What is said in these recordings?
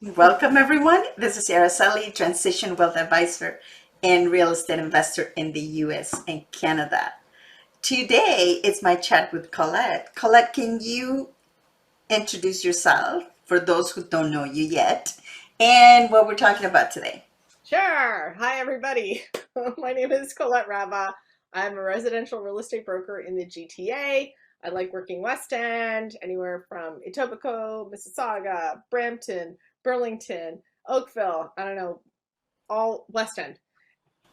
Welcome, everyone. This is Araceli, Transition Wealth Advisor and Real Estate Investor in the US and Canada. Today, it's my chat with Colette. Colette, can you introduce yourself for those who don't know you yet and what we're talking about today? Sure. Hi, everybody. My name is Colette Rava. I'm a residential real estate broker in the GTA. I like working West End, anywhere from Etobicoke, Mississauga, Brampton, Burlington, Oakville. I don't know, all West End.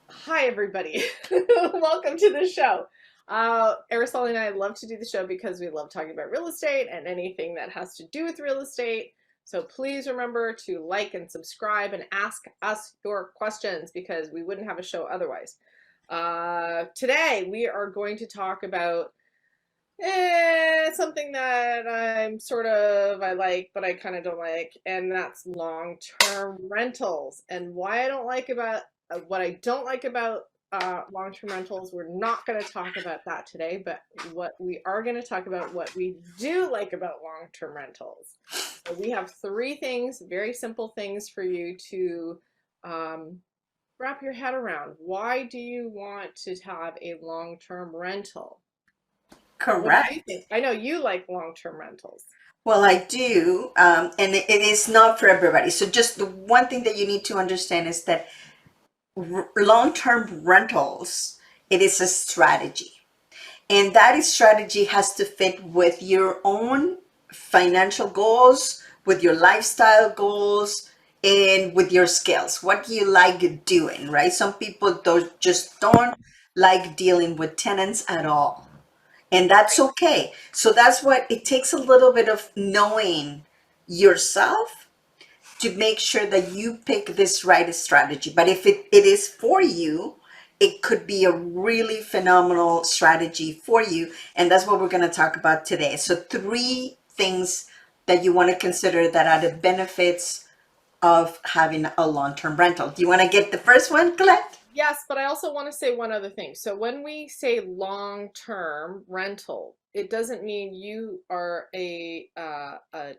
Hi, everybody. Welcome to the show. Araceli and I love to do the show because we love talking about real estate and anything that has to do with real estate. So please remember to like and subscribe and ask us your questions because we wouldn't have a show otherwise. Today we are going to talk about something that I like, but I kind of don't like, and that's long-term rentals. And why I don't like about what I don't like about long-term rentals, we're not going to talk about that today, but what we are going to talk about what we do like about long-term rentals. So we have three things, very simple things for you to wrap your head around. Why do you want to have a long-term rental? What do you Correct. think? I know you like long-term rentals. Well, I do, and it is not for everybody. So, just the one thing that you need to understand is that long-term rentals, it is a strategy. And that strategy has to fit with your own financial goals, with your lifestyle goals, and with your skills. What do you like doing, right? Some people don't like dealing with tenants at all. And that's okay. So that's what it takes, a little bit of knowing yourself to make sure that you pick this right strategy. But if it is for you, it could be a really phenomenal strategy for you. And that's what we're going to talk about today. So, three things that you want to consider that are the benefits of having a long term rental. Do you want to get the first one, Colette? Yes, but I also want to say one other thing. So when we say long-term rental, it doesn't mean you are a an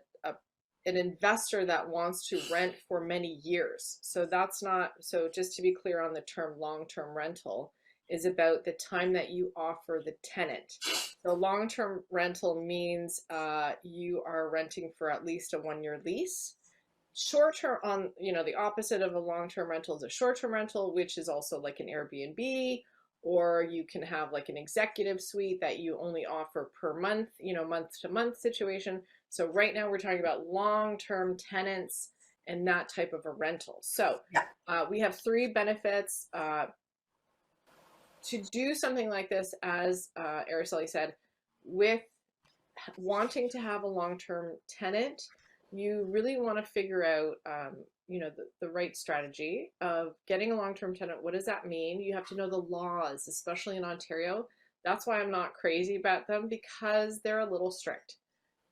investor that wants to rent for many years. So that's not, so just to be clear on the term long-term rental is about the time that you offer the tenant. So long-term rental means you are renting for at least a 1-year lease. Short-term, on the opposite of a long-term rental is a short-term rental, which is also like an Airbnb, or you can have like an executive suite that you only offer per month, month to month situation. So right now we're talking about long-term tenants and that type of a rental. So Yeah. we have three benefits to do something like this, as Araceli said, with wanting to have a long-term tenant. You really want to figure out, the right strategy of getting a long-term tenant. What does that mean? You have to know the laws, especially in Ontario. That's why I'm not crazy about them, because they're a little strict.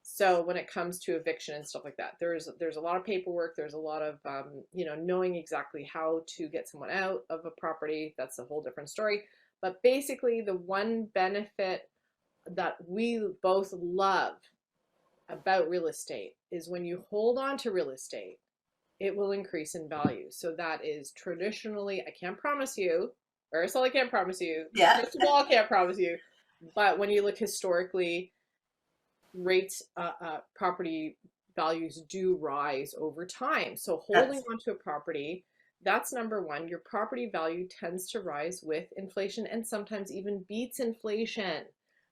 So when it comes to eviction and stuff like that, there's a lot of paperwork. There's a lot of knowing exactly how to get someone out of a property. That's a whole different story. But basically, the one benefit that we both love about real estate is when you hold on to real estate, it will increase in value. So that is traditionally, I can't promise you, Ursula can't promise you, Yeah. Crystal Ball can't promise you, but when you look historically, rates, property values do rise over time. So holding That's on to a property, that's number one. Your property value tends to rise with inflation and sometimes even beats inflation.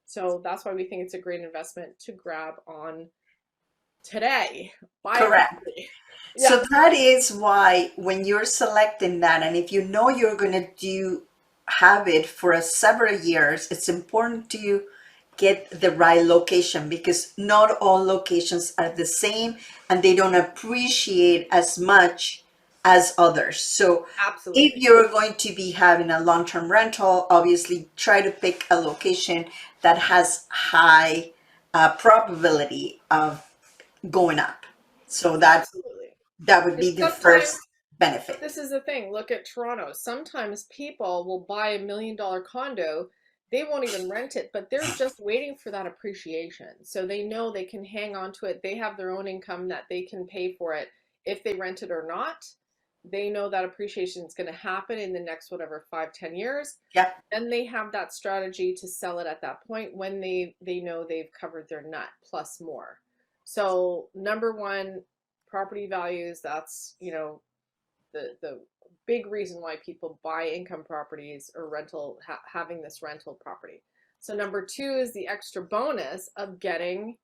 So that's why we think it's a great investment to grab on today. Buy a correct. property. Yeah, So that is why when you're selecting that, and if you know you're going to do have it for several years, it's important to get the right location, because not all locations are the same and they don't appreciate as much as others. So if absolutely. you're going to be having a long-term rental, obviously try to pick a location that has high probability of going up. So Absolutely. that would And be the sometimes, first but benefit. this is the thing. Look at Toronto. Sometimes people will buy $1 million condo. They won't even rent it, but they're just waiting for that appreciation. So they know they can hang on to it. They have their own income that they can pay for it if they rent it or not. They know that appreciation is going to happen in the next whatever 5-10 years. Yeah. And they have that strategy to sell it at that point when they know they've covered their nut plus more. So number one, property values. That's the big reason why people buy income properties or having this rental property. So number two is the extra bonus of getting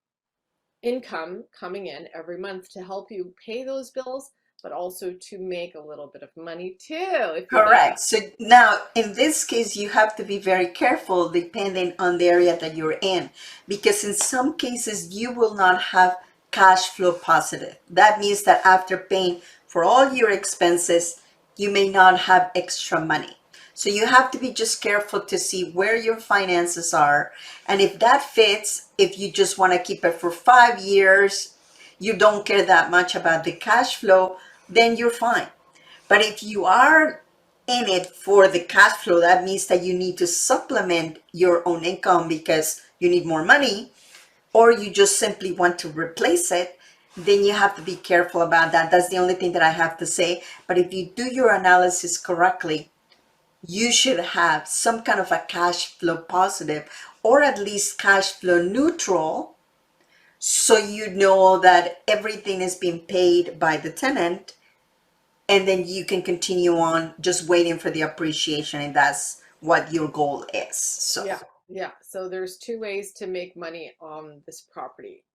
income coming in every month to help you pay those bills, but also to make a little bit of money too. If you Correct. So now, in this case, you have to be very careful depending on the area that you're in, because in some cases, you will not have cash flow positive. That means that after paying for all your expenses, you may not have extra money. So you have to be just careful to see where your finances are. And if that fits, if you just want to keep it for 5 years, you don't care that much about the cash flow, then you're fine. But if you are in it for the cash flow, that means that you need to supplement your own income because you need more money, or you just simply want to replace it, then you have to be careful about that. That's the only thing that I have to say. But if you do your analysis correctly, you should have some kind of a cash flow positive or at least cash flow neutral, so you know that everything is being paid by the tenant, and then you can continue on just waiting for the appreciation, and that's what your goal is. So yeah. So there's two ways to make money on this property.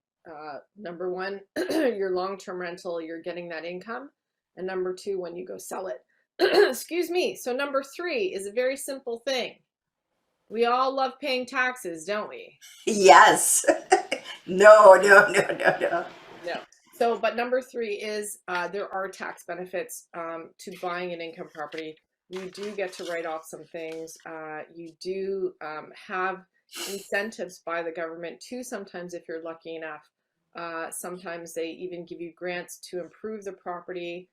Number one, your long-term rental, you're getting that income. And number two, when you go sell it. Excuse me. So number three is a very simple thing. We all love paying taxes, don't we? yes. No, no, no, no, no. No. So, but number three is there are tax benefits to buying an income property. You do get to write off some things. You do have incentives by the government too, sometimes if you're lucky enough. Sometimes they even give you grants to improve the property.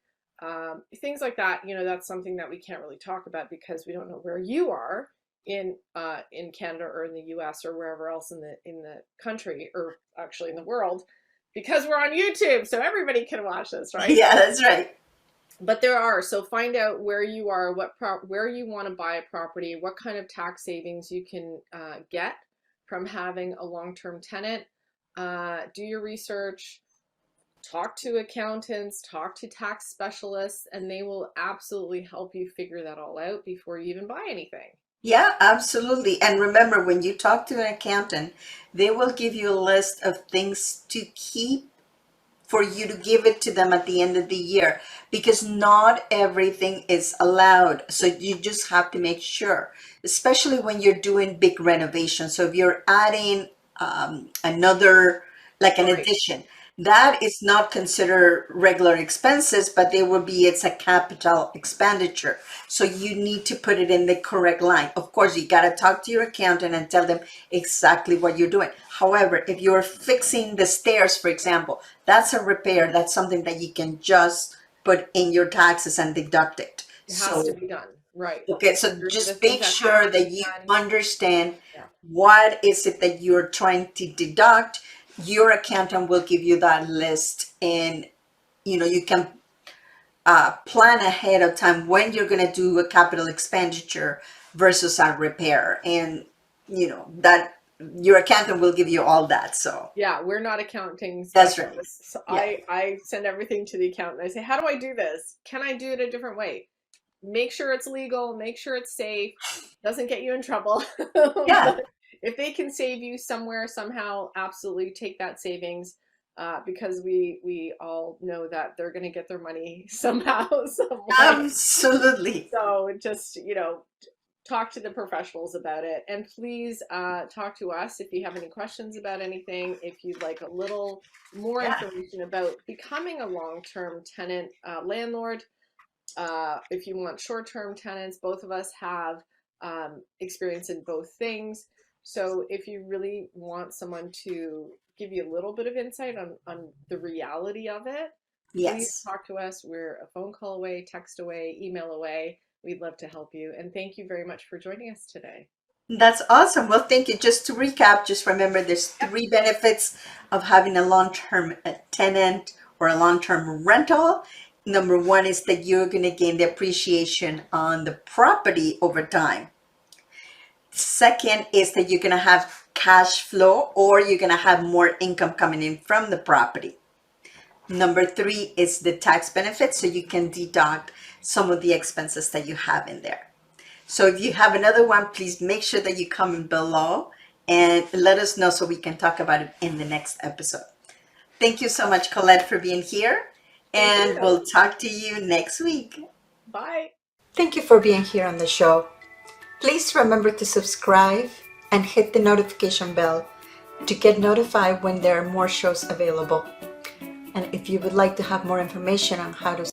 Things like that, that's something that we can't really talk about because we don't know where you are in Canada or in the US or wherever else in the country, or actually in the world, because we're on YouTube, so everybody can watch this, right? Yeah, that's right. But there are, so find out where you are, where you want to buy a property, what kind of tax savings you can get from having a long-term tenant. Do your research, talk to accountants, talk to tax specialists, and they will absolutely help you figure that all out before you even buy anything. Yeah, absolutely. And remember, when you talk to an accountant, they will give you a list of things to keep for you to give it to them at the end of the year, because not everything is allowed. So you just have to make sure, especially when you're doing big renovations. So if you're adding another, like an Right. addition, that is not considered regular expenses, but they will be, it's a capital expenditure. So you need to put it in the correct line. Of course, you got to talk to your accountant and tell them exactly what you're doing. However, if you're fixing the stairs, for example, that's a repair. That's something that you can just put in your taxes and deduct it. It has to So, be done. Right. okay, so There's the just things make that have sure to that be you done. understand Yeah. what is it that you're trying to deduct. Your accountant will give you that list, and you can plan ahead of time when you're going to do a capital expenditure versus a repair, and that your accountant will give you all that. So Yeah, we're not accounting that's right. specialists. So Yeah. I send everything to the accountant. I say, how do I do this? Can I do it a different way? Make sure it's legal, make sure it's safe, doesn't get you in trouble. Yeah. But if they can save you somewhere, somehow, absolutely take that savings, because we all know that they're going to get their money somehow, some way. Absolutely. So just, talk to the professionals about it. And please talk to us if you have any questions about anything, if you'd like a little more Yeah. information about becoming a long-term tenant landlord. If you want short-term tenants, both of us have experience in both things. So if you really want someone to give you a little bit of insight on the reality of it, please Yes. talk to us. We're a phone call away, text away, email away. We'd love to help you. And thank you very much for joining us today. That's awesome. Well, thank you. Just to recap, just remember there's Yep. 3 benefits of having a long-term tenant or a long-term rental, number one is that you're going to gain the appreciation on the property over time. Second is that you're going to have cash flow, or you're going to have more income coming in from the property. Number three is the tax benefit, so you can deduct some of the expenses that you have in there. So if you have another one, please make sure that you comment below and let us know so we can talk about it in the next episode. Thank you so much, Colette, for being here, and we'll talk to you next week. Bye. Thank you for being here on the show. Please remember to subscribe and hit the notification bell to get notified when there are more shows available. And if you would like to have more information on how to